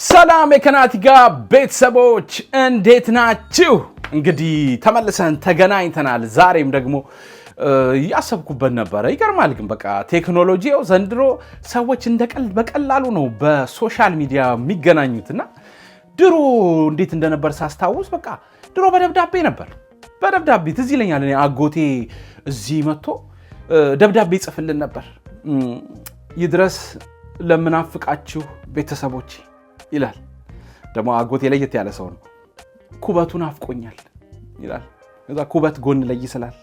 ሰላም የከናቲጋ ቤተሰቦች እንዴት ናችሁ? እንግዲህ ተመልሰን ተገናኝተናል። ዛሬም ደግሞ ያሰብኩበት ነበር። ይገርማል ግን በቃ ቴክኖሎጂው ዘንድሮ ሰዎች እንደቀልድ በቀላሉ ነው በሶሻል ሚዲያ የሚገናኙትና ድሮ እንዴት እንደነበር ሳስታውስ በቃ ድሮ በደብዳቤ ነበር። በደብዳቤ ትዝ ይለኛል። እኔ አጎቴ እዚህ መጥቶ ደብዳቤ ጽፍልን ነበር። ይድረስ ለምናፍቃችሁ ቤተሰቦች ይላል። ደግሞ አጎቴ ለየት ያለ ሰው ነው። ኩበቱ ናፍቆኛል ይላል። እዛ ኩበት ጎን ላይ ይስላል።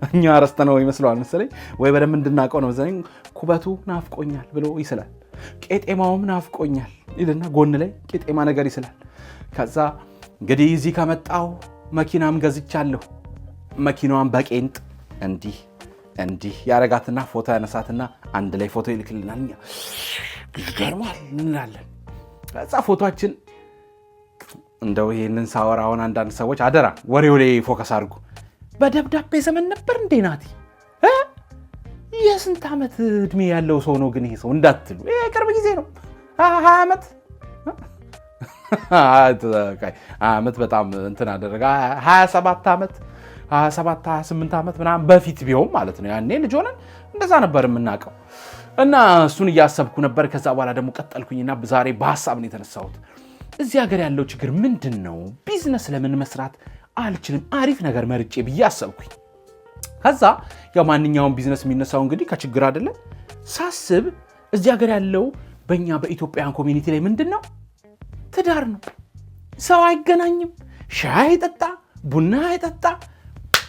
እኛ አረስተነው ይመስላል መሰለኝ ወይ በደም እንድናቀው ነው መሰለኝ። ኩበቱ ናፍቆኛል ብሎ ይስላል። ቄጤማውም ናፍቆኛል ይልና ጎን ላይ ቄጤማ ነገር ይስላል። ከዛ እንግዲህ እዚህ ከመጣው መኪናም ገዝቻለሁ። መኪናዋን በቄንጥ እንዲህ ያረጋትና ፎቶ ያነሳትና አንድ ላይ ፎቶ ይልክልናል። ይገርማል እንላለን። ከዛ ፎቶአችን እንደው ይሄንን ሳወራውን አንዳንድ ሰዎች አደራ ወሬው ላይ ፎከስ አድርጉ። በደብዳቤ ዘመን ነበር እንዴ ናቲ? የስንት ዓመት እድሜ ያለው ሰው ነው ግን ይሄ ሰው እንዳትሉ፣ ይሄ ቅርብ ጊዜ ነው። 20 ዓመት ዓመት በጣም እንትን አደረገ። 27 ዓመት 28 ዓመት ምናምን በፊት ቢሆን ማለት ነው። ያኔ ልጅ ሆነን እንደዛ ነበር የምናውቀው። እና እሱን እያሰብኩ ነበር። ከዛ በኋላ ደግሞ ቀጠልኩኝና ዛሬ በሐሳብ ነው የተነሳሁት። እዚህ ሀገር ያለው ችግር ምንድን ነው? ቢዝነስ ለምን መስራት አልችልም? አሪፍ ነገር መርጬ ብዬ አሰብኩኝ። ከዛ ያው ማንኛውም ቢዝነስ የሚነሳው እንግዲህ ከችግር አይደለ ሳስብ፣ እዚህ ሀገር ያለው በእኛ በኢትዮጵያን ኮሚኒቲ ላይ ምንድን ነው? ትዳር ነው። ሰው አይገናኝም፣ ሻይ አይጠጣ፣ ቡና አይጠጣ፣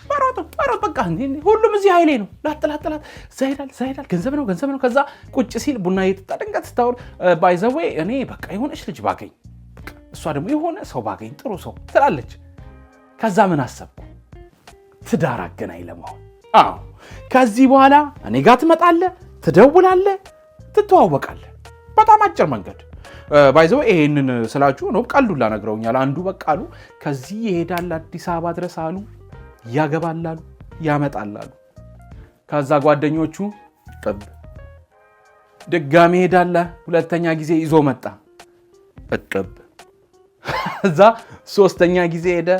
ባሮጥ በቃ ሁሉም እዚህ ኃይሌ ነው። ላጥላጥላት ዛይዳል ገንዘብ ነው። ከዛ ቁጭ ሲል ቡና እየጠጣ ድንገት ስታወር ባይዘዌ እኔ በቃ የሆነች ልጅ ባገኝ፣ እሷ ደግሞ የሆነ ሰው ባገኝ ጥሩ ሰው ትላለች። ከዛ ምን አሰብኩ? ትዳር አገናኝ ለመሆን። አዎ ከዚህ በኋላ እኔ ጋር ትመጣለህ፣ ትደውላለህ፣ ትተዋወቃለህ። በጣም አጭር መንገድ። ባይዘዌ ይሄንን ስላችሁ ነው ቀልዱላ ነግረውኛል። አንዱ በቃ አሉ ከዚህ ይሄዳል አዲስ አበባ ድረስ አሉ፣ ያገባላሉ፣ ያመጣላሉ። ከዛ ጓደኞቹ ጥብ ድጋሚ ሄዳለ፣ ሁለተኛ ጊዜ ይዞ መጣ፣ እጥብ። እዛ ሶስተኛ ጊዜ ሄደ፣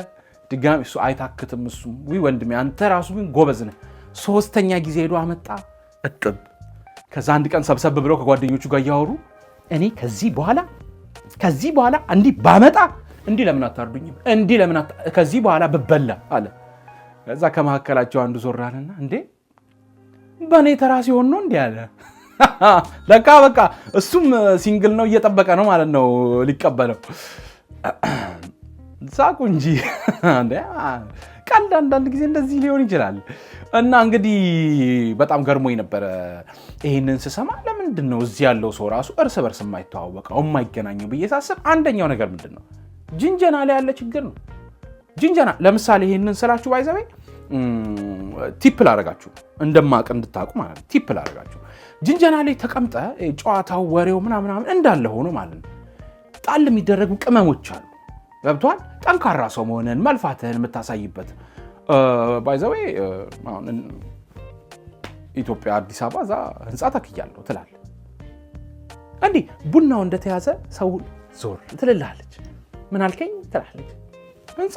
ድጋሚ እሱ አይታክትም። እሱ ወይ ወንድሜ አንተ ራሱ ግን ጎበዝ ነህ። ሶስተኛ ጊዜ ሄዶ አመጣ፣ እጥብ። ከዛ አንድ ቀን ሰብሰብ ብለው ከጓደኞቹ ጋር እያወሩ እኔ ከዚህ በኋላ እንዲህ ባመጣ እንዲህ ለምን አታርዱኝም? እንዲህ ለምን ከዚህ በኋላ ብበላ አለ። ከዛ ከመካከላቸው አንዱ ዞራልና እንዴ በእኔ ተራ ሲሆን ነው እንዲህ አለ። ለካ በቃ እሱም ሲንግል ነው፣ እየጠበቀ ነው ማለት ነው ሊቀበለው። ሳቁ እንጂ ቀልድ አንዳንድ ጊዜ እንደዚህ ሊሆን ይችላል። እና እንግዲህ በጣም ገርሞኝ ነበረ ይሄንን ስሰማ። ለምንድን ነው እዚህ ያለው ሰው ራሱ እርስ በርስ የማይተዋወቀው የማይገናኘው ብዬ ሳስብ፣ አንደኛው ነገር ምንድን ነው? ጅንጀና ላይ ያለ ችግር ነው። ጅንጀና ለምሳሌ ይሄንን ስላችሁ ባይዘበ ቲፕ ላደርጋችሁ እንደማቅ እንድታቁ ማለት ነው። ቲፕ ላደርጋችሁ ጅንጀና ላይ ተቀምጠ ጨዋታው ወሬው ምናምን እንዳለ ሆኖ ማለት ነው ጣል የሚደረጉ ቅመሞች አሉ። ገብቷል? ጠንካራ ሰው መሆንን መልፋትህን የምታሳይበት። ባይዘዌ አሁን ኢትዮጵያ አዲስ አበባ እዛ ህንፃ ተክያለሁ ትላለህ። እንዲህ ቡናው እንደተያዘ ሰው ዞር ትልልሃለች። ምን አልከኝ ትላለች። ህንፃ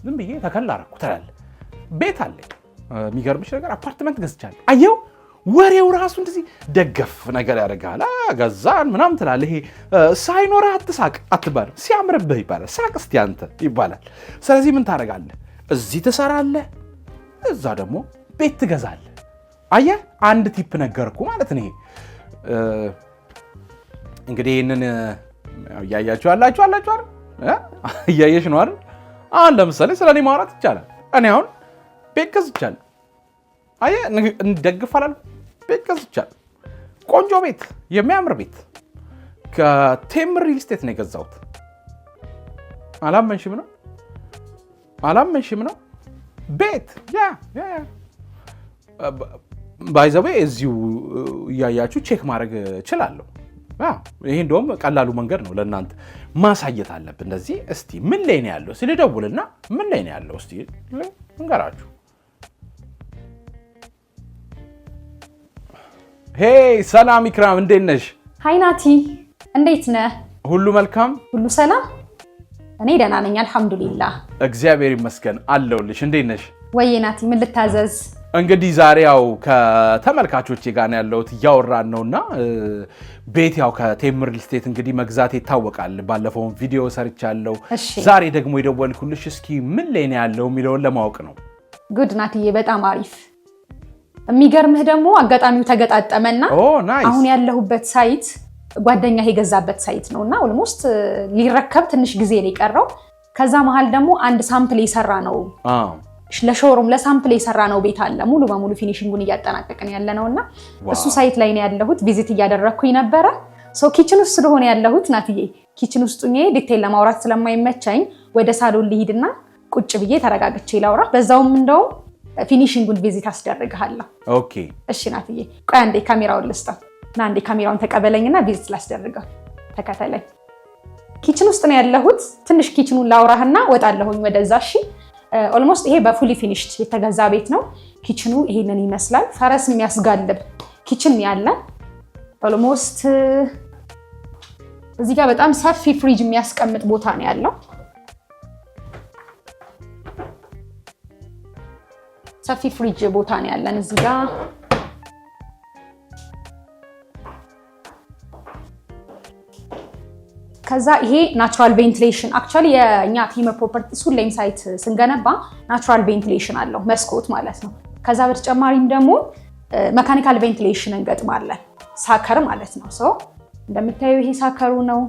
ዝም ብዬ ተከላ አደረኩ ትላለህ። ቤት አለኝ፣ የሚገርምሽ ነገር አፓርትመንት ገዝቻለሁ። አየው ወሬው ራሱ እንደዚህ ደገፍ ነገር ያደርጋል። ገዛን ምናምን ትላለህ። ይሄ ሳይኖርህ አትሳቅ አትባልም፣ ሲያምርብህ ይባላል። ሳቅ እስቲ አንተ ይባላል። ስለዚህ ምን ታደርጋለህ? እዚህ ትሰራለህ፣ እዛ ደግሞ ቤት ትገዛለህ። አየህ አንድ ቲፕ ነገርኩ ማለት ነው። ይሄ እንግዲህ ይህንን እያያችሁ አላችሁ አይደል? እያየሽ ነው አይደል? አሁን ለምሳሌ ስለ እኔ ማውራት ይቻላል። እኔ አሁን ቤት ገዝቻለሁ። አየህ እንደግፍ አላልኩም? ቤት ገዝቻለሁ። ቆንጆ ቤት፣ የሚያምር ቤት ከቴምር ሪል ስቴት ነው የገዛሁት። አላመንሽም ነው ቤት ባይዘዌ እዚሁ እያያችሁ ቼክ ማድረግ እችላለሁ። ይሄ እንደውም ቀላሉ መንገድ ነው ለእናንተ ማሳየት አለብን። እንደዚህ እስቲ ምን ላይ ነው ያለው ሲልደውልና ምን ላይ ነው ያለው እስቲ እንገራችሁ። ሄይ ሰላም ኢክራም እንዴት ነሽ? ሃይ ናቲ እንዴት ነህ? ሁሉ መልካም፣ ሁሉ ሰላም። እኔ ደህና ነኝ አልሐምዱሊላህ። እግዚአብሔር ይመስገን አለሁልሽ። እንዴት ነሽ? ወይ ናቲ ምን ልታዘዝ? እንግዲህ ዛሬ ያው ከተመልካቾቼ ጋር ያለሁት እያወራን ነውና ቤት ያው ከቴምር ሪል ስቴት እንግዲህ መግዛት ይታወቃል። ባለፈው ቪዲዮ ሰርቻለሁ። ዛሬ ደግሞ የደወልኩልሽ እስኪ ምን ላይ ነው ያለው የሚለውን ለማወቅ ነው። ጉድ ናትዬ፣ በጣም አሪፍ። የሚገርምህ ደግሞ አጋጣሚው ተገጣጠመና አሁን ያለሁበት ሳይት ጓደኛ የገዛበት ሳይት ነውና ኦልሞስት ሊረከብ ትንሽ ጊዜ ሊቀረው፣ ከዛ መሃል ደግሞ አንድ ሳምፕል የሰራ ነው ለሾሩም ለሳምፕል የሰራ ነው ቤት አለ። ሙሉ በሙሉ ፊኒሺንጉን እያጠናቀቅን ያለ ነውና እሱ ሳይት ላይ ነው ያለሁት። ቪዚት እያደረኩኝ ነበረ። ኪችን ውስጥ ስለሆነ ያለሁት ናትዬ፣ ኪችን ውስጥ ሆኜ ዲቴል ለማውራት ስለማይመቸኝ ወደ ሳሎን ልሂድና ቁጭ ብዬ ተረጋግቼ ላውራ። በዛውም እንደው ፊኒሺንጉን ቪዚት አስደርግሃለሁ። ኦኬ እሺ ናትዬ፣ ቆይ አንዴ ካሜራውን ልስጠው እና አንዴ ካሜራውን ተቀበለኝና ቪዚት ላስደርገው። ተከተለኝ። ኪችን ውስጥ ነው ያለሁት። ትንሽ ኪችኑን ላውራህና ወጣለሁኝ ወደዛ። እሺ ኦልሞስት ይሄ በፉሊ ፊኒሽድ የተገዛ ቤት ነው። ኪችኑ ይሄንን ይመስላል። ፈረስ የሚያስጋልብ ኪችን ያለ። ኦልሞስት እዚህ ጋር በጣም ሰፊ ፍሪጅ የሚያስቀምጥ ቦታ ነው ያለው። ሰፊ ፍሪጅ ቦታ ነው ያለን እዚህ ጋር። ከዛ ይሄ ናቹራል ቬንቲሌሽን አክቹአሊ የኛ ቴምር ፕሮፐርቲስ ሁሌም ሳይት ስንገነባ ናቹራል ቬንቲሌሽን አለው መስኮት ማለት ነው። ከዛ በተጨማሪም ደግሞ መካኒካል ቬንቲሌሽን እንገጥማለን ሳከር ማለት ነው። ሶ እንደምታዩ ይሄ ሳከሩ ነው።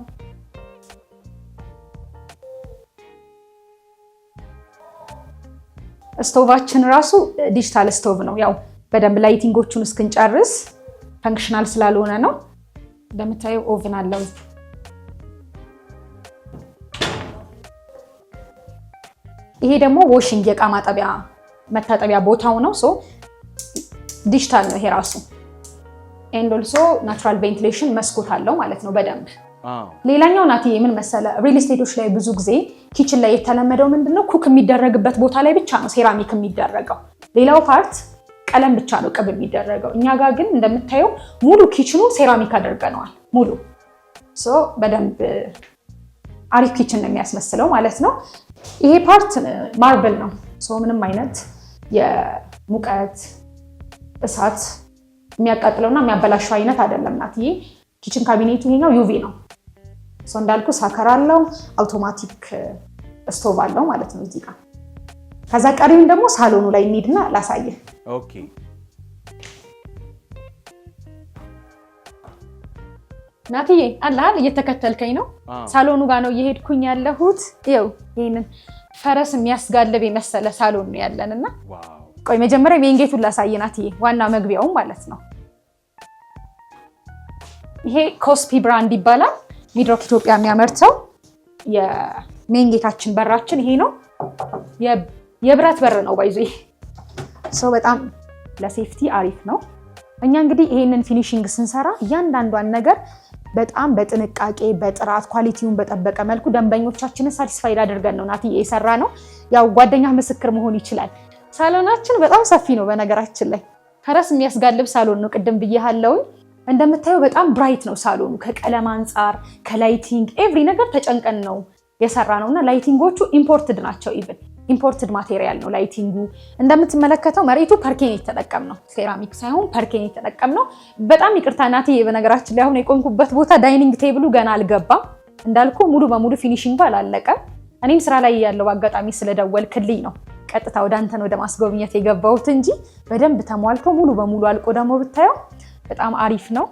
ስቶቫችን ራሱ ዲጂታል ስቶቭ ነው። ያው በደንብ ላይቲንጎቹን እስክንጨርስ ፈንክሽናል ስላልሆነ ነው። እንደምታዩ ኦቭን አለው። ይሄ ደግሞ ዋሽንግ የዕቃ ማጠቢያ መታጠቢያ ቦታው ነው። ሶ ዲጂታል ነው ይሄ ራሱ። ኤንድ ኦልሶ ናቹራል ቬንቲሌሽን መስኮት አለው ማለት ነው በደንብ። ሌላኛው ናትዬ ምን መሰለ፣ ሪል ስቴቶች ላይ ብዙ ጊዜ ኪችን ላይ የተለመደው ምንድነው ኩክ የሚደረግበት ቦታ ላይ ብቻ ነው ሴራሚክ የሚደረገው። ሌላው ፓርት ቀለም ብቻ ነው ቅብ የሚደረገው። እኛ ጋር ግን እንደምታየው ሙሉ ኪችኑ ሴራሚክ አድርገነዋል ሙሉ። ሶ በደንብ አሪፍ ኪችን ነው የሚያስመስለው ማለት ነው። ይሄ ፓርት ማርብል ነው። ምንም አይነት የሙቀት እሳት የሚያቃጥለውና የሚያበላሸው አይነት አይደለም ናትዬ። ኪችን ካቢኔቱ ይሄኛው ዩቪ ነው። እንዳልኩ ሳከር አለው፣ አውቶማቲክ ስቶቭ አለው ማለት ነው እዚህ ጋር። ከዛ ቀሪውን ደግሞ ሳሎኑ ላይ እንሂድና ላሳየህ። ኦኬ ናትዬ አላህ እየተከተልከኝ ነው። ሳሎኑ ጋር ነው እየሄድኩኝ ያለሁት። ይኸው ይሄንን ፈረስ የሚያስጋልብ የመሰለ ሳሎን ነው ያለንና ቆይ መጀመሪያ ሜንጌቱን ላሳየህ ናትዬ፣ ዋና መግቢያው ማለት ነው። ይሄ ኮስፒ ብራንድ ይባላል። ሚድሮክ ኢትዮጵያ የሚያመርተው የሜንጌታችን በራችን ይሄ ነው። የብረት በር ነው ባይዞ። በጣም ለሴፍቲ አሪፍ ነው። እኛ እንግዲህ ይሄንን ፊኒሺንግ ስንሰራ እያንዳንዷን ነገር በጣም በጥንቃቄ በጥራት ኳሊቲውን በጠበቀ መልኩ ደንበኞቻችንን ሳቲስፋይድ አድርገን ነው ናትዬ የሰራ ነው። ያው ጓደኛ ምስክር መሆን ይችላል። ሳሎናችን በጣም ሰፊ ነው። በነገራችን ላይ ፈረስ የሚያስጋልብ ሳሎን ነው። ቅድም ብዬሃለሁ። እንደምታየው በጣም ብራይት ነው ሳሎኑ። ከቀለም አንጻር ከላይቲንግ ኤቭሪ ነገር ተጨንቀን ነው የሰራ ነውና ላይቲንጎቹ ኢምፖርትድ ናቸው። ኢቭን ኢምፖርትድ ማቴሪያል ነው ላይቲንጉ። እንደምትመለከተው መሬቱ ፐርኬን የተጠቀምነው ሴራሚክ ሳይሆን ፐርኬን የተጠቀምነው። በጣም ይቅርታ ናትዬ፣ በነገራችን ላይ አሁን የቆምኩበት ቦታ ዳይኒንግ ቴብሉ ገና አልገባም። እንዳልኩ ሙሉ በሙሉ ፊኒሺንጉ አላለቀም። እኔም ስራ ላይ ያለው አጋጣሚ ስለደወልክልኝ ነው ቀጥታ ወደ አንተን ወደ ማስጎብኘት የገባሁት እንጂ በደንብ ተሟልቶ ሙሉ በሙሉ አልቆ ደግሞ ብታየው በጣም አሪፍ ነው።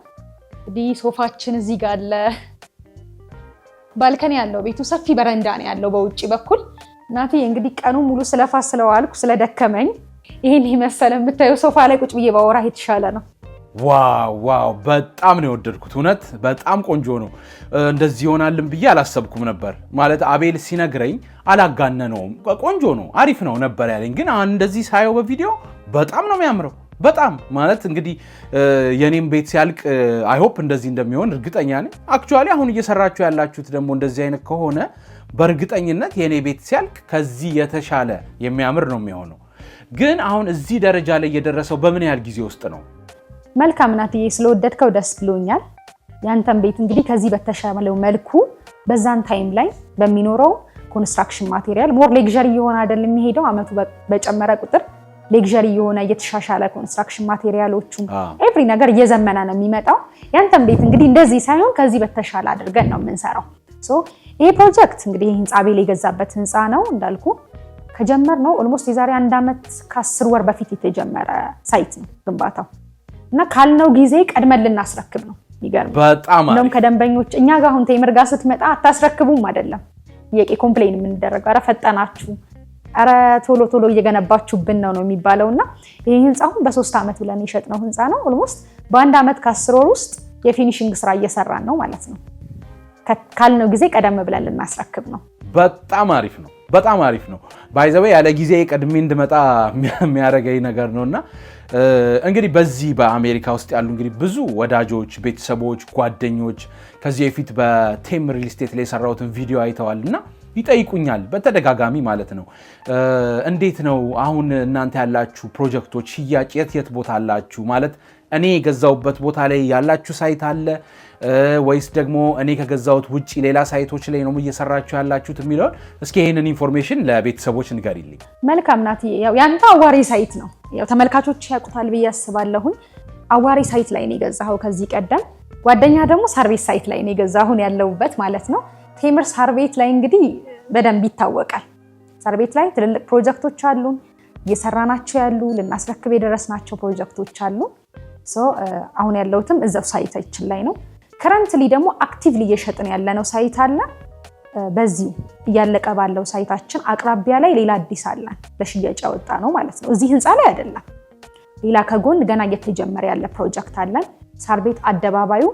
እንግዲህ ሶፋችን እዚህ ጋር አለ። ባልከኒ ያለው ቤቱ ሰፊ በረንዳ ነው ያለው በውጪ በኩል። ናትዬ እንግዲህ ቀኑ ሙሉ ስለፋ ስለዋልኩ ስለደከመኝ ይሄን ይመሰለ የምታየው ሶፋ ላይ ቁጭ ብዬ ባወራ የተሻለ ነው። ዋው በጣም ነው የወደድኩት። እውነት በጣም ቆንጆ ነው። እንደዚህ ይሆናልን ብዬ አላሰብኩም ነበር። ማለት አቤል ሲነግረኝ አላጋነነውም። ቆንጆ ነው አሪፍ ነው ነበር ያለኝ። ግን እንደዚህ ሳየው በቪዲዮ በጣም ነው የሚያምረው። በጣም ማለት እንግዲህ የኔም ቤት ሲያልቅ አይ ሆፕ እንደዚህ እንደሚሆን እርግጠኛ ነኝ። አክቹአሊ አሁን እየሰራችሁ ያላችሁት ደግሞ እንደዚህ አይነት ከሆነ በእርግጠኝነት የኔ ቤት ሲያልቅ ከዚህ የተሻለ የሚያምር ነው የሚሆነው። ግን አሁን እዚህ ደረጃ ላይ የደረሰው በምን ያህል ጊዜ ውስጥ ነው? መልካም ናትዬ፣ ስለወደድከው ደስ ብሎኛል። ያንተን ቤት እንግዲህ ከዚህ በተሻለው መልኩ በዛን ታይም ላይ በሚኖረው ኮንስትራክሽን ማቴሪያል ሞር ሌግዠሪ የሆነ አይደል የሚሄደው አመቱ በጨመረ ቁጥር ሌግዠሪ የሆነ እየተሻሻለ ኮንስትራክሽን ማቴሪያሎቹም ኤቭሪ ነገር እየዘመነ ነው የሚመጣው። ያንተን ቤት እንግዲህ እንደዚህ ሳይሆን ከዚህ በተሻለ አድርገን ነው የምንሰራው። ይሄ ፕሮጀክት እንግዲህ ህንፃ ቤል የገዛበት ህንፃ ነው እንዳልኩ ከጀመርነው ኦልሞስት የዛሬ 1 ዓመት ከ10 ወር በፊት የተጀመረ ሳይት ነው ግንባታው እና ካልነው ጊዜ ቀድመን ልናስረክብ ነው። ይገርም በጣም እንደውም ከደንበኞች እኛ ጋር አሁን ቴምር ጋር ስትመጣ አታስረክቡም አይደለም የቄ ኮምፕሌን የምንደረገው ኧረ ፈጠናችሁ ኧረ ቶሎ ቶሎ እየገነባችሁብን ነው የሚባለውና ይሄ ህንፃውን በ3 ዓመት ብለን የሸጥነው ህንፃ ነው። ኦልሞስት በ1 ዓመት ከ10 ወር ውስጥ የፊኒሺንግ ስራ እየሰራን ነው ማለት ነው። ካልነው ጊዜ ቀደም ብለን ልናስረክብ ነው። በጣም አሪፍ ነው። በጣም አሪፍ ነው። ባይ ዘ ዌይ ያለ ጊዜ ቀድሜ እንድመጣ የሚያደርገኝ ነገር ነውና እንግዲህ በዚህ በአሜሪካ ውስጥ ያሉ እንግዲህ ብዙ ወዳጆች፣ ቤተሰቦች፣ ጓደኞች ከዚህ በፊት በቴምር ሪል ስቴት ላይ የሰራሁትን ቪዲዮ አይተዋልና ይጠይቁኛል በተደጋጋሚ ማለት ነው። እንዴት ነው አሁን እናንተ ያላችሁ ፕሮጀክቶች ሽያጭ የት ቦታ አላችሁ? ማለት እኔ የገዛውበት ቦታ ላይ ያላችሁ ሳይት አለ ወይስ ደግሞ እኔ ከገዛውት ውጪ ሌላ ሳይቶች ላይ ነው እየሰራችሁ ያላችሁት የሚለውን እስኪ ይሄንን ኢንፎርሜሽን ለቤተሰቦች ንገሪልኝ። መልካም ናት። ያው ያንተ አዋሪ ሳይት ነው። ያው ተመልካቾች ያውቁታል ብዬ አስባለሁ። አዋሪ ሳይት ላይ ነው የገዛኸው ከዚህ ቀደም። ጓደኛ ደግሞ ሰርቪስ ሳይት ላይ ነው የገዛሁን ያለውበት ማለት ነው። ቴምር ሰርቪስ ላይ እንግዲህ በደንብ ይታወቃል። ሰርቪስ ላይ ትልልቅ ፕሮጀክቶች አሉን እየሰራናቸው ያሉ ልናስረክብ የደረስናቸው ፕሮጀክቶች አሉ። አሁን ያለውትም እዛው ሳይታችን ላይ ነው። ከረንትሊ ደግሞ አክቲቭሊ እየሸጥን ያለነው ሳይት አለ። በዚህ እያለቀ ባለው ሳይታችን አቅራቢያ ላይ ሌላ አዲስ አለን ለሽያጭ ያወጣ ነው ማለት ነው። እዚህ ህንፃ ላይ አይደለም፣ ሌላ ከጎን ገና እየተጀመረ ያለ ፕሮጀክት አለን። ሳርቤት አደባባዩ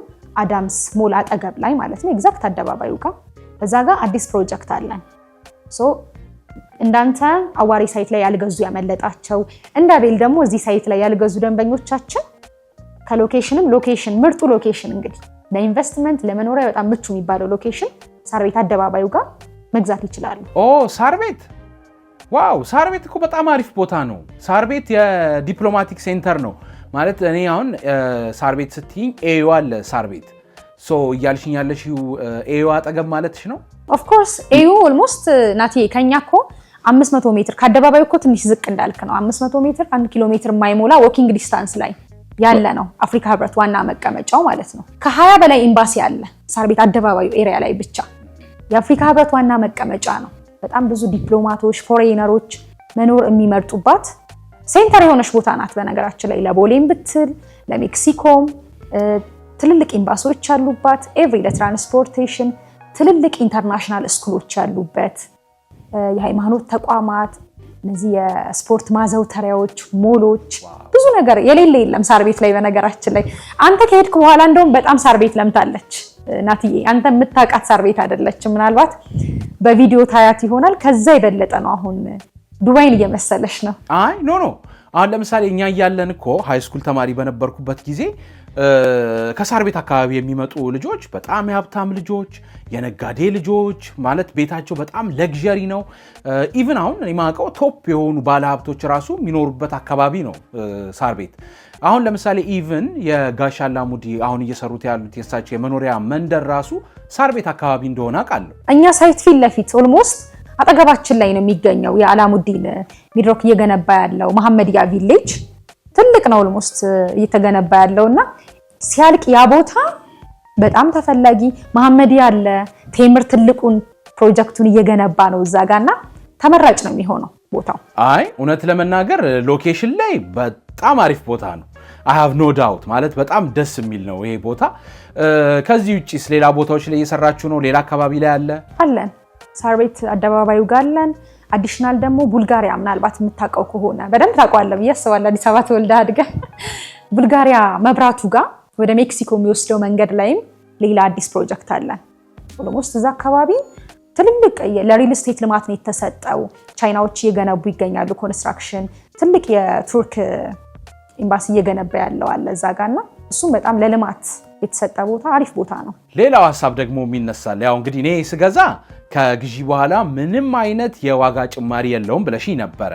አዳምስ ሞል አጠገብ ላይ ማለት ነው። ኤግዛክት አደባባዩ ጋር እዛ ጋር አዲስ ፕሮጀክት አለን። እንዳንተ አዋሪ ሳይት ላይ ያልገዙ ያመለጣቸው እንደ ቤል ደግሞ እዚህ ሳይት ላይ ያልገዙ ደንበኞቻችን ከሎኬሽንም ሎኬሽን ምርጡ ሎኬሽን እንግዲህ ለኢንቨስትመንት ለመኖሪያ በጣም ምቹ የሚባለው ሎኬሽን ሳርቤት አደባባዩ ጋር መግዛት ይችላሉ። ሳርቤት ዋው! ሳርቤት እኮ በጣም አሪፍ ቦታ ነው። ሳርቤት የዲፕሎማቲክ ሴንተር ነው ማለት እኔ አሁን ሳርቤት ስትይኝ ኤዩ አለ ሳርቤት እያልሽኝ ያለሽው ኤዩ አጠገብ ማለትሽ ነው? ኦፍ ኮርስ ኤዩ ኦልሞስት ናቲ ከኛ እኮ 500 ሜትር ከአደባባዩ እኮ ትንሽ ዝቅ እንዳልክ ነው። 500 ሜትር 1 ኪሎ ሜትር የማይሞላ ዎኪንግ ዲስታንስ ላይ ያለ ነው። አፍሪካ ህብረት ዋና መቀመጫው ማለት ነው። ከ20 በላይ ኤምባሲ አለ ሳርቤት አደባባዩ ኤሪያ ላይ ብቻ። የአፍሪካ ህብረት ዋና መቀመጫ ነው። በጣም ብዙ ዲፕሎማቶች ፎሬነሮች መኖር የሚመርጡባት ሴንተር የሆነች ቦታ ናት። በነገራችን ላይ ለቦሌም ብትል ለሜክሲኮም ትልልቅ ኤምባሲዎች ያሉባት ኤቭሪ ለትራንስፖርቴሽን ትልልቅ ኢንተርናሽናል ስኩሎች ያሉበት የሃይማኖት ተቋማት እነዚህ የስፖርት ማዘውተሪያዎች ሞሎች ብዙ ነገር የሌለ የለም ሳርቤት ላይ። በነገራችን ላይ አንተ ከሄድክ በኋላ እንደውም በጣም ሳርቤት ለምታለች ናትዬ። አንተ የምታውቃት ሳርቤት አይደለችም። ምናልባት በቪዲዮ ታያት ይሆናል። ከዛ የበለጠ ነው። አሁን ዱባይን እየመሰለሽ ነው። አይ ኖ አሁን ለምሳሌ እኛ እያለን እኮ ሃይ ስኩል ተማሪ በነበርኩበት ጊዜ ከሳርቤት አካባቢ የሚመጡ ልጆች በጣም የሀብታም ልጆች የነጋዴ ልጆች ማለት ቤታቸው በጣም ለግዠሪ ነው። ኢቭን አሁን የማውቀው ቶፕ የሆኑ ባለሀብቶች ራሱ የሚኖሩበት አካባቢ ነው ሳርቤት። አሁን ለምሳሌ ኢቭን የጋሽ አላሙዲ አሁን እየሰሩት ያሉት የሳቸው የመኖሪያ መንደር ራሱ ሳርቤት አካባቢ እንደሆነ አውቃለሁ። እኛ ሳይት ፊት ለፊት ኦልሞስት አጠገባችን ላይ ነው የሚገኘው የአላሙዲን ሚድሮክ እየገነባ ያለው መሐመድያ ቪሌጅ ትልቅ ነው። ኦልሞስት እየተገነባ ያለውና ሲያልቅ ያ ቦታ በጣም ተፈላጊ መሐመድያ አለ። ቴምር ትልቁን ፕሮጀክቱን እየገነባ ነው እዛ ጋርና ተመራጭ ነው የሚሆነው ቦታው። አይ እውነት ለመናገር ሎኬሽን ላይ በጣም አሪፍ ቦታ ነው። I have no doubt ማለት በጣም ደስ የሚል ነው ይሄ ቦታ። ከዚህ ውጪስ ሌላ ቦታዎች ላይ እየሰራችሁ ነው? ሌላ አካባቢ ላይ አለን? ሳርቤት አደባባዩ ጋር አለን። አዲሽናል ደግሞ ቡልጋሪያ ምናልባት የምታውቀው ከሆነ በደንብ ታውቀዋለህ ብዬ አስባለሁ። አዲስ አበባ ተወልደህ አድገህ ቡልጋሪያ መብራቱ ጋር ወደ ሜክሲኮ የሚወስደው መንገድ ላይም ሌላ አዲስ ፕሮጀክት አለን። ኦልሞስት እዛ አካባቢ ትልልቅ ለሪል ስቴት ልማት ነው የተሰጠው። ቻይናዎች እየገነቡ ይገኛሉ። ኮንስትራክሽን ትልቅ የቱርክ ኤምባሲ እየገነባ ያለው አለ እዛ ጋርና እሱም በጣም ለልማት የተሰጠ ቦታ አሪፍ ቦታ ነው። ሌላው ሐሳብ ደግሞ የሚነሳል ያው እንግዲህ እኔ ስገዛ ከግዢ በኋላ ምንም አይነት የዋጋ ጭማሪ የለውም ብለሽኝ ነበረ።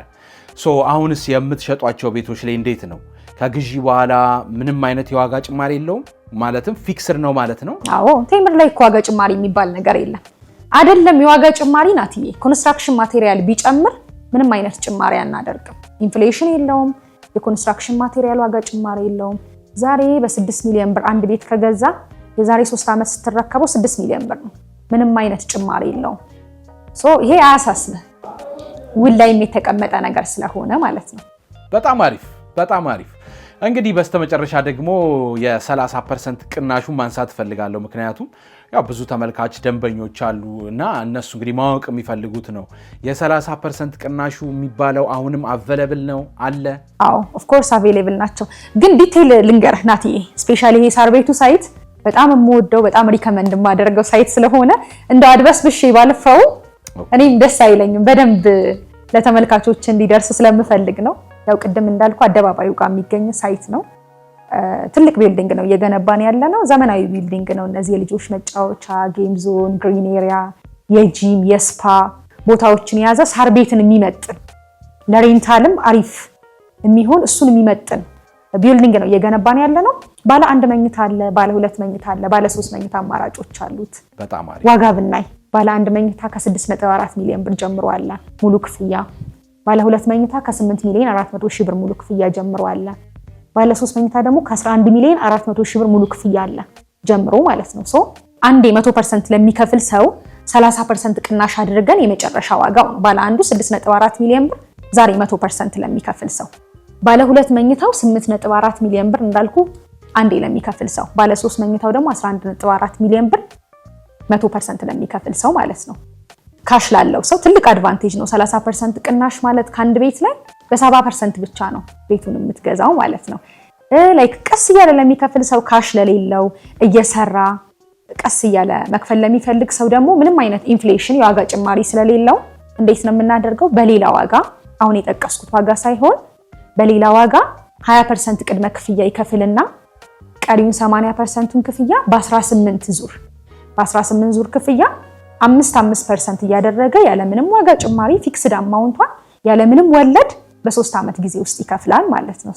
አሁንስ የምትሸጧቸው ቤቶች ላይ እንዴት ነው? ከግዢ በኋላ ምንም አይነት የዋጋ ጭማሪ የለውም? ማለትም ፊክስድ ነው ማለት ነው? አዎ ቴምር ላይ እኮ ዋጋ ጭማሪ የሚባል ነገር የለም አይደለም። የዋጋ ጭማሪ ናትዬ ኮንስትራክሽን ማቴሪያል ቢጨምር ምንም አይነት ጭማሪ አናደርግም። ኢንፍሌሽን የለውም። የኮንስትራክሽን ማቴሪያል ዋጋ ጭማሪ የለውም። ዛሬ በ6 ሚሊዮን ብር አንድ ቤት ከገዛ የዛሬ 3 ዓመት ስትረከበው 6 ሚሊዮን ብር ነው። ምንም አይነት ጭማሪ የለውም። ይሄ አያሳስብህ፣ ውል ላይ የተቀመጠ ነገር ስለሆነ ማለት ነው። በጣም አሪፍ በጣም አሪፍ። እንግዲህ በስተመጨረሻ ደግሞ የ30% ቅናሹን ማንሳት ፈልጋለሁ። ምክንያቱም ያው ብዙ ተመልካች ደንበኞች አሉ እና እነሱ እንግዲህ ማወቅ የሚፈልጉት ነው። የ30% ቅናሹ የሚባለው አሁንም አቬለብል ነው አለ? አዎ ኦፍ ኮርስ አቬለብል ናቸው። ግን ዲቴል ልንገርህ ናትዬ፣ ስፔሻሊ ይሄ ሳር ቤቱ ሳይት በጣም የምወደው በጣም ሪከመንድ የማደርገው ሳይት ስለሆነ እንደው አድበስብሼ ባልፈው እኔም ደስ አይለኝም። በደንብ ለተመልካቾች እንዲደርስ ስለምፈልግ ነው። ያው ቅድም እንዳልኩ አደባባዩ ጋር የሚገኝ ሳይት ነው። ትልቅ ቢልዲንግ ነው እየገነባን ያለ ነው። ዘመናዊ ቢልዲንግ ነው። እነዚህ የልጆች መጫወቻ፣ ጌም ዞን፣ ግሪን ኤሪያ፣ የጂም የስፓ ቦታዎችን የያዘ ሳር ቤትን የሚመጥን ለሬንታልም አሪፍ የሚሆን እሱን የሚመጥን ቢልዲንግ ነው እየገነባን ያለ ነው። ባለ 1 መኝታ አለ፣ ባለ 2 መኝታ አለ፣ ባለ 3 መኝታ አማራጮች አሉት። በጣም አሪፍ። ዋጋ ብናይ ባለ 1 መኝታ ከ6.4 ሚሊዮን ብር ጀምሮ አለ ሙሉ ክፍያ። ባለ 2 መኝታ ከ8 ሚሊዮን 400 ሺህ ብር ሙሉ ክፍያ ጀምሮ አለ። ባለ 3 መኝታ ደግሞ ከ11 ሚሊዮን 400 ሺህ ብር ሙሉ ክፍያ አለ ጀምሮ ማለት ነው። አንዴ 100% ለሚከፍል ሰው 30% ቅናሽ አድርገን የመጨረሻ ዋጋው ነው። ባለ አንዱ 6.4 ሚሊዮን ብር ዛሬ 100% ለሚከፍል ሰው፣ ባለ 2 መኝታው 8.4 ሚሊዮን ብር እንዳልኩ አንዴ ለሚከፍል ሰው፣ ባለ 3 መኝታው ደግሞ 11.4 ሚሊዮን ብር 100% ለሚከፍል ሰው ማለት ነው። ካሽ ላለው ሰው ትልቅ አድቫንቴጅ ነው። 30% ቅናሽ ማለት ከአንድ ቤት ላይ በ70% ብቻ ነው ቤቱን የምትገዛው ማለት ነው። ላይክ ቀስ እያለ ለሚከፍል ሰው፣ ካሽ ለሌለው እየሰራ ቀስ እያለ መክፈል ለሚፈልግ ሰው ደግሞ ምንም አይነት ኢንፍሌሽን የዋጋ ጭማሪ ስለሌለው እንዴት ነው የምናደርገው? በሌላ ዋጋ አሁን የጠቀስኩት ዋጋ ሳይሆን በሌላ ዋጋ 20% ቅድመ ክፍያ ይከፍልና ቀሪውን 80%ን ክፍያ በ18 ዙር ክፍያ 5% እያደረገ ያለምንም ዋጋ ጭማሪ ፊክስድ አማውንቷን ያለምንም ወለድ በ3 ዓመት ጊዜ ውስጥ ይከፍላል ማለት ነው።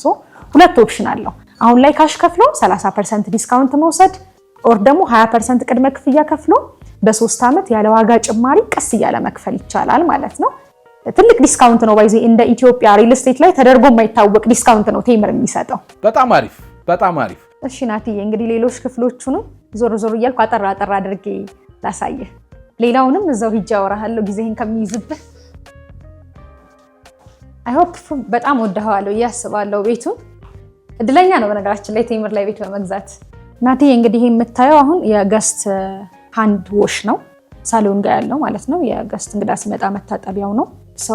ሁለት ኦፕሽን አለው። አሁን ላይ ካሽ ከፍሎ 30% ዲስካውንት መውሰድ ኦር ደግሞ 20% ቅድመ ክፍያ ከፍሎ በ3 ዓመት ያለ ዋጋ ጭማሪ ቀስ እያለ መክፈል ይቻላል ማለት ነው። ትልቅ ዲስካውንት ነው። ባይዘ እንደ ኢትዮጵያ ሪል ስቴት ላይ ተደርጎ የማይታወቅ ዲስካውንት ነው ቴምር የሚሰጠው። በጣም አሪፍ በጣም አሪፍ። እሺ ናትዬ፣ እንግዲህ ሌሎች ክፍሎቹንም ዞር እያልኩ አጠራ አድርጌ ላሳየህ። ሌላውንም እዛው ሂጅ አወራሃለሁ ጊዜህን ከሚይዝብህ። አይ ሆፕ በጣም ወደኸዋለሁ እያስባለሁ። ቤቱን እድለኛ ነው በነገራችን ላይ ቴምር ላይ ቤት በመግዛት። ናትዬ እንግዲህ የምታየው አሁን የገስት ሃንድ ዎሽ ነው፣ ሳሎን ጋር ያለው ማለት ነው። የገስት እንግዳ ሲመጣ መታጠቢያው ነው።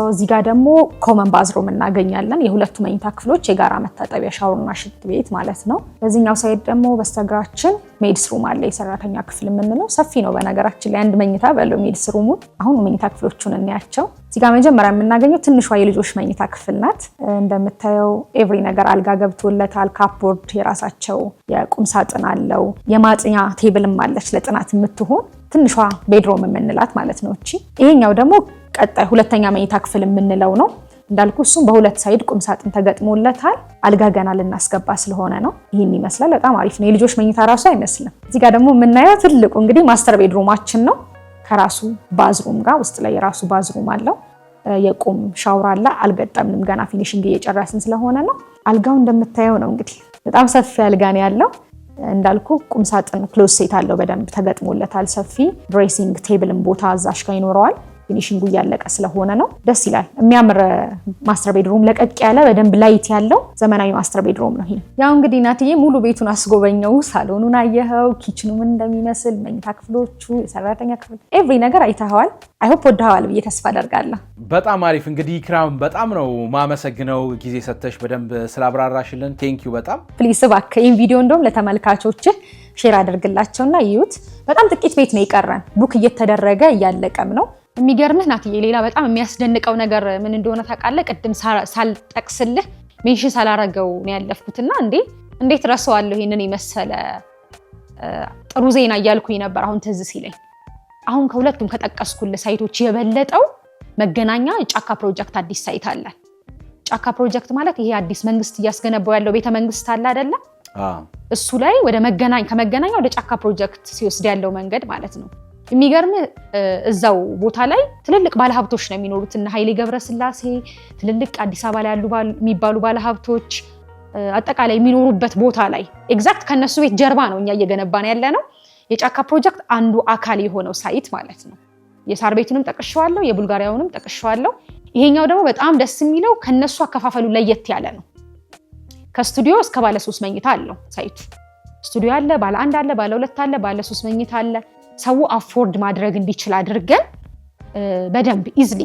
እዚህ ጋር ደግሞ ኮመን ባዝሩም እናገኛለን። የሁለቱ መኝታ ክፍሎች የጋራ መታጠቢያ ሻወርና ሽንት ቤት ማለት ነው። በዚህኛው ሳይድ ደግሞ በስተግራችን ሜድስ ሩም አለ፣ የሰራተኛ ክፍል የምንለው ሰፊ ነው። በነገራችን ላይ አንድ መኝታ ባለው ሜድስ ሩሙ። አሁን መኝታ ክፍሎቹን እናያቸው። እዚህ ጋር መጀመሪያ የምናገኘው ትንሿ የልጆች መኝታ ክፍል ናት። እንደምታየው ኤቭሪ ነገር አልጋ ገብቶለታል። ካፕቦርድ የራሳቸው የቁም ሳጥን አለው። የማጥኛ ቴብልም አለች ለጥናት የምትሆን ትንሿ ቤድሮም የምንላት ማለት ነው እቺ። ይሄኛው ደግሞ ቀጣይ ሁለተኛ መኝታ ክፍል የምንለው ነው። እንዳልኩ እሱም በሁለት ሳይድ ቁም ሳጥን ተገጥሞለታል። አልጋ ገና ልናስገባ ስለሆነ ነው። ይህን ይመስላል። በጣም አሪፍ ነው። የልጆች መኝታ ራሱ አይመስልም። እዚህ ጋር ደግሞ የምናየው ትልቁ እንግዲህ ማስተር ቤድሩማችን ነው። ከራሱ ባዝሩም ጋር ውስጥ ላይ የራሱ ባዝሩም አለው። የቁም ሻወር አለ። አልገጠምንም ገና ፊኒሽንግ እየጨረስን ስለሆነ ነው። አልጋው እንደምታየው ነው እንግዲህ በጣም ሰፊ አልጋ ነው ያለው። እንዳልኩ ቁም ሳጥን ክሎዝ ሴት አለው በደንብ ተገጥሞለታል። ሰፊ ድሬሲንግ ቴብልም ቦታ አዛሽ ጋር ይኖረዋል። ፊኒሽንጉ እያለቀ ስለሆነ ነው። ደስ ይላል። የሚያምር ማስተር ቤድሩም፣ ለቀቅ ያለ በደንብ ላይት ያለው ዘመናዊ ማስተር ቤድሩም ነው ይሄ። ያው እንግዲህ ናትዬ ሙሉ ቤቱን አስጎበኘው። ሳሎኑን አየኸው፣ ኪችኑ ምን እንደሚመስል፣ መኝታ ክፍሎቹ፣ የሰራተኛ ክፍል ኤቭሪ ነገር አይተኸዋል። አይ ሆፕ ወደኸዋል ብዬ ተስፋ አደርጋለሁ። በጣም አሪፍ። እንግዲህ ኢክራም በጣም ነው ማመሰግነው ጊዜ ሰተሽ በደንብ ስላብራራሽልን። ቴንኪዩ በጣም ፕሊስ እባክህ ይህን ቪዲዮ እንደውም ለተመልካቾች ሼር አድርግላቸውና ይዩት። በጣም ጥቂት ቤት ነው የቀረን፣ ቡክ እየተደረገ እያለቀም ነው። የሚገርምህ ናትዬ ሌላ በጣም የሚያስደንቀው ነገር ምን እንደሆነ ታውቃለህ? ቅድም ሳልጠቅስልህ ሜንሽን ሳላረገው ነው ያለፍኩትና እንዴት ረሳዋለሁ ይሄንን የመሰለ ጥሩ ዜና እያልኩኝ ነበር። አሁን ትዝ ሲለኝ አሁን ከሁለቱም ከጠቀስኩልህ ሳይቶች የበለጠው መገናኛ ጫካ ፕሮጀክት አዲስ ሳይት አለ። ጫካ ፕሮጀክት ማለት ይሄ አዲስ መንግስት እያስገነባው ያለው ቤተ መንግስት አለ አይደለ? እሱ ላይ ወደ ከመገናኛ ወደ ጫካ ፕሮጀክት ሲወስድ ያለው መንገድ ማለት ነው። የሚገርም እዛው ቦታ ላይ ትልልቅ ባለሀብቶች ነው የሚኖሩት እና ኃይሌ ገብረስላሴ ትልልቅ አዲስ አበባ ላይ ያሉ የሚባሉ ባለሀብቶች አጠቃላይ የሚኖሩበት ቦታ ላይ ኤግዛክት ከነሱ ቤት ጀርባ ነው እኛ እየገነባን ያለ ነው የጫካ ፕሮጀክት አንዱ አካል የሆነው ሳይት ማለት ነው። የሳር ቤቱንም ጠቅሼዋለሁ፣ የቡልጋሪያውንም ጠቅሼዋለሁ። ይሄኛው ደግሞ በጣም ደስ የሚለው ከነሱ አከፋፈሉ ለየት ያለ ነው። ከስቱዲዮ እስከ ባለ 3 መኝታ አለው ሳይቱ። ስቱዲዮ አለ፣ ባለ 1 አለ፣ ባለ 2 አለ፣ ባለ 3 መኝታ አለ። ሰው አፎርድ ማድረግ እንዲችል አድርገን በደንብ ኢዝሊ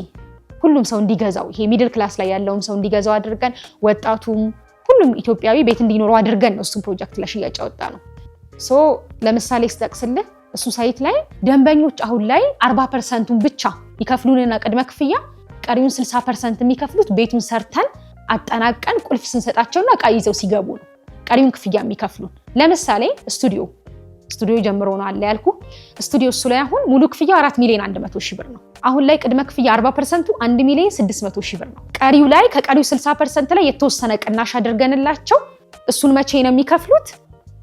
ሁሉም ሰው እንዲገዛው ይሄ ሚድል ክላስ ላይ ያለውም ሰው እንዲገዛው አድርገን ወጣቱም ሁሉም ኢትዮጵያዊ ቤት እንዲኖረው አድርገን ነው እሱ ፕሮጀክት ለሽያጭ ያወጣ ነው። ሶ ለምሳሌ ስጠቅስልህ እሱ ሳይት ላይ ደንበኞች አሁን ላይ 40%ን ብቻ ይከፍሉንና ቅድመ ክፍያ ቀሪውን 60% የሚከፍሉት ቤቱን ሰርተን አጠናቀን ቁልፍ ስንሰጣቸውና ዕቃ ይዘው ሲገቡ ነው ቀሪውን ክፍያ የሚከፍሉን። ለምሳሌ ስቱዲዮ ጀምሮ ነው አለ ያልኩ ስቱዲዮ እሱ ላይ አሁን ሙሉ ክፍያው 4 ሚሊዮን 100 ሺህ ብር ነው። አሁን ላይ ቅድመ ክፍያ 40%ቱ 1 ሚሊዮን 600 ሺህ ብር ነው። ቀሪው ላይ ከቀሪው 60% ላይ የተወሰነ ቅናሽ አድርገንላቸው እሱን መቼ ነው የሚከፍሉት?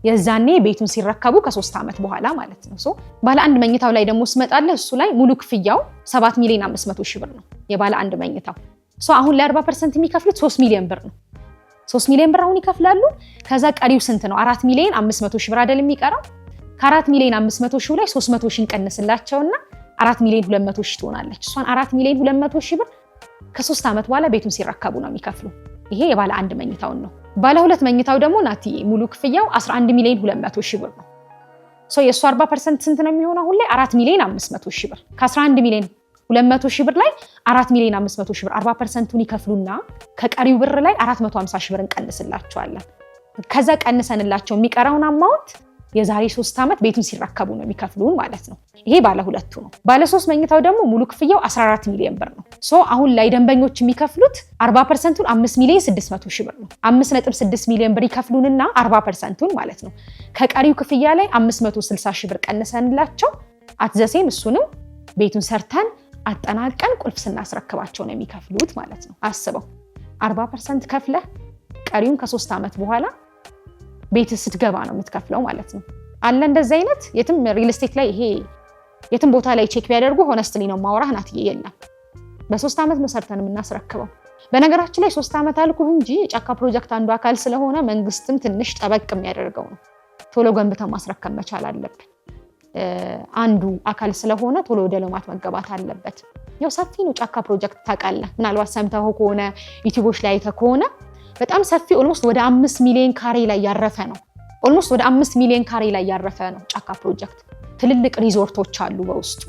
የዛኔ ቤቱን ሲረከቡ ከ3 ዓመት በኋላ ማለት ነው። ሶ ባለ 1 መኝታው ላይ ደግሞ ስመጣለህ እሱ ላይ ሙሉ ክፍያው 7 ሚሊዮን 500 ሺህ ብር ነው የባለ 1 መኝታው። ሶ አሁን ላይ 40% የሚከፍሉት 3 ሚሊዮን ብር ነው። 3 ሚሊዮን ብር አሁን ይከፍላሉ። ከዛ ቀሪው ስንት ነው? 4 ሚሊዮን 500 ሺህ ብር አይደል የሚቀረው? ከ4 ሚሊዮን 500 ሺህ ላይ 300 ሺህ እንቀንስላቸውና 4 ሚሊዮን 200 ሺህ ትሆናለች። እሷን 4 ሚሊዮን 200 ሺህ ብር ከ3 ዓመት በኋላ ቤቱን ሲረከቡ ነው የሚከፍሉ። ይሄ የባለ 1 መኝታውን ነው። ባለ 2 መኝታው ደግሞ ናቲ ሙሉ ክፍያው 11 ሚሊዮን 200 ሺህ ብር ነው። ሶ የሱ 40% ስንት ነው የሚሆነው? አሁን ላይ 4 ሚሊዮን 500 ሺህ ብር ከ11 ሚሊዮን 200 ሺህ ብር ላይ 4 ሚሊዮን 500 ሺህ ብር 40%ቱን ይከፍሉና ከቀሪው ብር ላይ 450 ሺህ ብር እንቀንስላቸዋለን። ከዛ ቀንሰንላቸው የሚቀረውን አማውንት የዛሬ 3 ዓመት ቤቱን ሲረከቡ ነው የሚከፍሉን ማለት ነው። ይሄ ባለ 2ቱ ነው። ባለ 3 መኝታው ደግሞ ሙሉ ክፍያው 14 ሚሊዮን ብር ነው። ሶ አሁን ላይ ደንበኞች የሚከፍሉት 40%ቱን 5 ሚሊዮን 600 ሺህ ብር ነው። 5.6 ሚሊዮን ብር ይከፍሉንና 40%ቱን ማለት ነው ከቀሪው ክፍያ ላይ 560 ሺህ ብር ቀንሰንላቸው አትዘሴም እሱንም ቤቱን ሰርተን አጠናቀን ቁልፍ ስናስረክባቸው ነው የሚከፍሉት ማለት ነው። አስበው 40% ከፍለህ ቀሪውን ከ3 ዓመት በኋላ ቤት ስትገባ ነው የምትከፍለው ማለት ነው። አለ እንደዚህ አይነት የትም ሪል ስቴት ላይ ይሄ የትም ቦታ ላይ ቼክ ቢያደርጉ ሆነስትሊ ነው ማውራህ ናት የለም። በ3 ዓመት ነው ሰርተን የምናስረክበው። በነገራችን ላይ 3 ዓመት አልኩህ እንጂ የጫካ ፕሮጀክት አንዱ አካል ስለሆነ መንግስትም ትንሽ ጠበቅ የሚያደርገው ነው። ቶሎ ገንብተን ማስረከብ መቻል አለብን። አንዱ አካል ስለሆነ ቶሎ ወደ ልማት መገባት አለበት። ያው ሰፊ ነው ጫካ ፕሮጀክት ታውቃለህ። ምናልባት ሰምተኸው ከሆነ ዩቲዩቦች ላይ አይተህ ከሆነ በጣም ሰፊ ኦልሞስት ወደ 5 ሚሊዮን ካሬ ላይ ያረፈ ነው። ኦልሞስት ወደ 5 ሚሊዮን ካሬ ላይ ያረፈ ነው ጫካ ፕሮጀክት። ትልልቅ ሪዞርቶች አሉ በውስጡ፣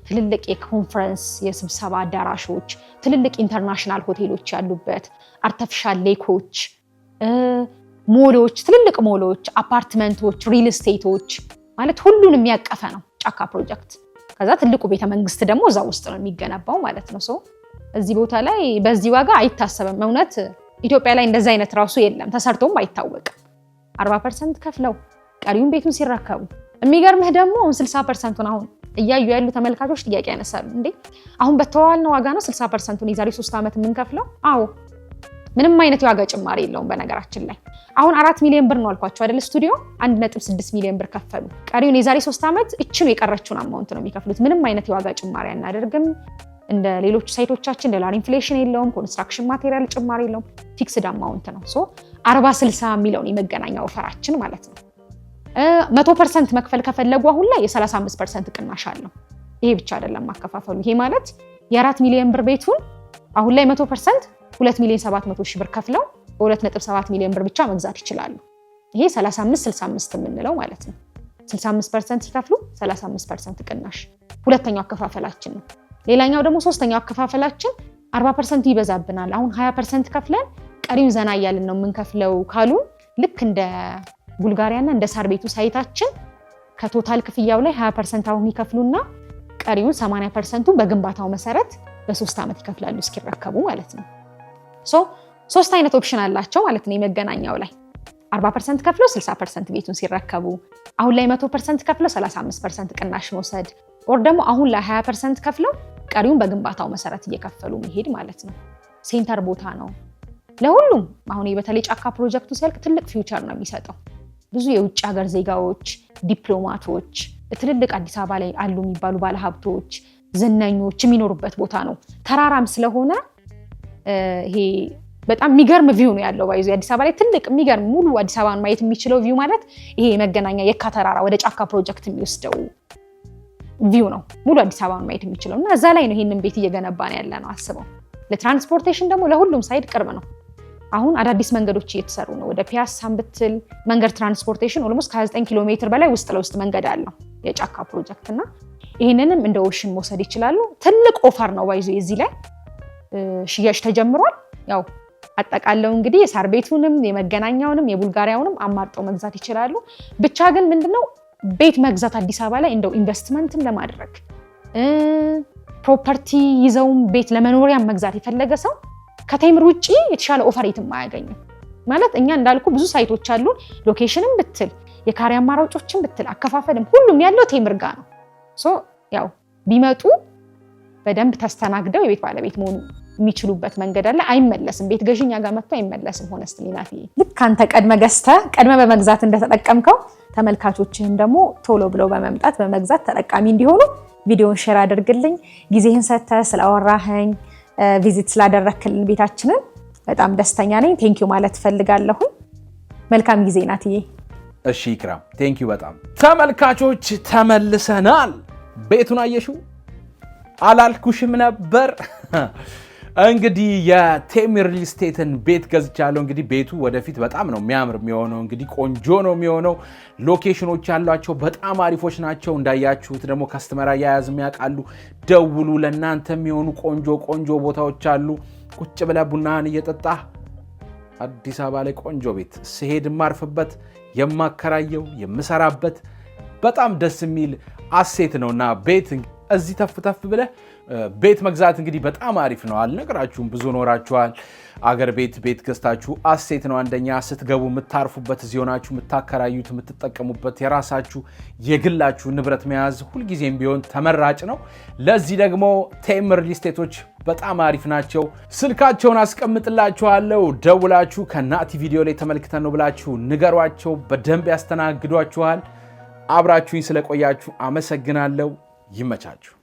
ትልልቅ የኮንፈረንስ የስብሰባ አዳራሾች፣ ትልልቅ ኢንተርናሽናል ሆቴሎች ያሉበት፣ አርቲፊሻል ሌኮች፣ ሞሎች፣ ትልልቅ ሞሎች፣ አፓርትመንቶች፣ ሪል ስቴቶች ማለት ሁሉንም ያቀፈ ነው ጫካ ፕሮጀክት። ከዛ ትልቁ ቤተ መንግስት ደግሞ እዛ ውስጥ ነው የሚገነባው ማለት ነው። ሶ እዚህ ቦታ ላይ በዚህ ዋጋ አይታሰብም። እውነት ኢትዮጵያ ላይ እንደዛ አይነት ራሱ የለም፣ ተሰርቶም አይታወቅም። 40% ከፍለው ቀሪውን ቤቱን ሲረከቡ። የሚገርምህ ደግሞ 60%ን አሁን እያዩ ያሉ ተመልካቾች ጥያቄ ያነሳሉ። እንዴ አሁን በተዋዋልነው ዋጋ ነው 60%ን የዛሬ 3 ዓመት የምንከፍለው? አዎ ምንም አይነት የዋጋ ጭማሪ የለውም። በነገራችን ላይ አሁን 4 ሚሊዮን ብር ነው አልኳቸው አይደል? ስቱዲዮ 1.6 ሚሊዮን ብር ከፈሉ። ቀሪውን የዛሬ 3 ዓመት እቺን የቀረችውን አማውንት ነው የሚከፍሉት። ምንም አይነት የዋጋ ጭማሪ አናደርግም። እንደ ሌሎች ሳይቶቻችን ዶላር ኢንፍሌሽን የለውም፣ ኮንስትራክሽን ማቴሪያል ጭማሪ የለውም። ፊክስድ አማውንት ነው። ሶ 40/60 የሚለውን የመገናኛ ኦፈራችን ማለት ነው። 100% መክፈል ከፈለጉ አሁን ላይ የ35% ቅናሽ አለው። ይሄ ብቻ አይደለም ማከፋፈሉ። ይሄ ማለት የ4 ሚሊዮን ብር ቤቱን አሁን ላይ 100% 2 ሚሊዮን 700 ሺህ ብር ከፍለው በ2.7 ሚሊዮን ብር ብቻ መግዛት ይችላሉ። ይሄ 35/65 የምንለው ማለት ነው። 65% ሲከፍሉ 35% ቅናሽ ሁለተኛው አከፋፈላችን ነው። ሌላኛው ደግሞ ሶስተኛው አከፋፈላችን 40% ይበዛብናል፣ አሁን 20% ከፍለን ቀሪውን ዘና እያልን ነው የምንከፍለው ካሉ ልክ እንደ ቡልጋሪያና እንደ ሳር ቤቱ ሳይታችን ከቶታል ክፍያው ላይ 20% አሁን ይከፍሉና ቀሪውን 80%ቱን በግንባታው መሰረት በ3 ዓመት ይከፍላሉ እስኪረከቡ ማለት ነው። ሶ 3 አይነት ኦፕሽን አላቸው ማለት ነው የመገናኛው ላይ 40% ከፍለው 60% ቤቱን ሲረከቡ፣ አሁን ላይ 100% ከፍለው 35% ቅናሽ መውሰድ፣ ኦር ደግሞ አሁን ላይ 20% ከፍለው ቀሪውን በግንባታው መሰረት እየከፈሉ መሄድ ማለት ነው። ሴንተር ቦታ ነው ለሁሉም። አሁን በተለይ ጫካ ፕሮጀክቱ ሲያልቅ ትልቅ ፊውቸር ነው የሚሰጠው። ብዙ የውጭ ሀገር ዜጋዎች፣ ዲፕሎማቶች፣ ትልልቅ አዲስ አበባ ላይ አሉ የሚባሉ ባለሀብቶች፣ ዝነኞች የሚኖሩበት ቦታ ነው። ተራራም ስለሆነ ይሄ በጣም የሚገርም ቪው ነው ያለው። ባይዞ አዲስ አበባ ላይ ትልቅ የሚገርም ሙሉ አዲስ አበባን ማየት የሚችለው ቪው ማለት ይሄ የመገናኛ የካ ተራራ ወደ ጫካ ፕሮጀክት የሚወስደው ቪው ነው ሙሉ አዲስ አበባን ማየት የሚችለው እና እዛ ላይ ነው ይሄንን ቤት እየገነባን ያለ ነው። አስበው። ለትራንስፖርቴሽን ደግሞ ለሁሉም ሳይድ ቅርብ ነው። አሁን አዳዲስ መንገዶች እየተሰሩ ነው። ወደ ፒያሳም ብትል መንገድ ትራንስፖርቴሽን ኦልሞስት ከ29 ኪሎ ሜትር በላይ ውስጥ ለውስጥ መንገድ አለው የጫካ ፕሮጀክት እና ይሄንንም እንደ ኦሽን መውሰድ ይችላሉ። ትልቅ ኦፈር ነው ባይዞ እዚህ ላይ ሽያጭ ተጀምሯል። ያው አጠቃለው እንግዲህ የሳር ቤቱንም የመገናኛውንም የቡልጋሪያውንም አማርጠው መግዛት ይችላሉ። ብቻ ግን ምንድነው ቤት መግዛት አዲስ አበባ ላይ እንደው ኢንቨስትመንትም ለማድረግ ፕሮፐርቲ ይዘውም ቤት ለመኖሪያ መግዛት የፈለገ ሰው ከቴምር ውጪ የተሻለ ኦፈር የትም አያገኝም። ማለት እኛ እንዳልኩ ብዙ ሳይቶች አሉ። ሎኬሽንም ብትል የካሬ አማራጮችን ብትል አከፋፈልም ሁሉም ያለው ቴምር ጋር ነው። ሶ ያው ቢመጡ በደንብ ተስተናግደው የቤት ባለቤት መሆን የሚችሉበት መንገድ አለ። አይመለስም። ቤት ገዥኛ ጋር መጥቶ አይመለስም። ሆነስት ሊናፊ ልክ አንተ ቀድመ በመግዛት እንደተጠቀምከው ተመልካቾችህም ደግሞ ቶሎ ብለው በመምጣት በመግዛት ተጠቃሚ እንዲሆኑ ቪዲዮን ሼር አድርግልኝ። ጊዜህን ሰጥተህ ስላወራኸኝ ቪዚት ስላደረክልን ቤታችንን በጣም ደስተኛ ነኝ። ቴንኪዩ ማለት ፈልጋለሁ። መልካም ጊዜ ናትዬ። እሺ ኢክራም ቴንኪዩ በጣም። ተመልካቾች ተመልሰናል። ቤቱን አየሽው አላልኩሽም ነበር? እንግዲህ የቴምር ሪል ስቴትን ቤት ገዝቻለሁ። እንግዲህ ቤቱ ወደፊት በጣም ነው የሚያምር የሚሆነው። እንግዲህ ቆንጆ ነው የሚሆነው። ሎኬሽኖች ያሏቸው በጣም አሪፎች ናቸው። እንዳያችሁት ደግሞ ከስተመር አያያዝ የሚያውቃሉ። ደውሉ። ለእናንተ የሚሆኑ ቆንጆ ቦታዎች አሉ። ቁጭ ብለህ ቡናህን እየጠጣህ አዲስ አበባ ላይ ቆንጆ ቤት ስሄድ የማርፍበት የማከራየው የምሰራበት በጣም ደስ የሚል አሴት ነውና ቤት እዚህ ተፍ ብለህ ቤት መግዛት እንግዲህ በጣም አሪፍ ነው። አልነግራችሁም፣ ብዙ ኖራችኋል። አገር ቤት ገዝታችሁ አሴት ነው። አንደኛ ስትገቡ የምታርፉበት፣ እዚህ ሆናችሁ የምታከራዩት፣ የምትጠቀሙበት የራሳችሁ የግላችሁ ንብረት መያዝ ሁልጊዜም ቢሆን ተመራጭ ነው። ለዚህ ደግሞ ቴምር ሪል ስቴቶች በጣም አሪፍ ናቸው። ስልካቸውን አስቀምጥላችኋለሁ። ደውላችሁ ከናቲ ቪዲዮ ላይ ተመልክተን ነው ብላችሁ ንገሯቸው። በደንብ ያስተናግዷችኋል። አብራችሁኝ ስለቆያችሁ አመሰግናለሁ። ይመቻችሁ።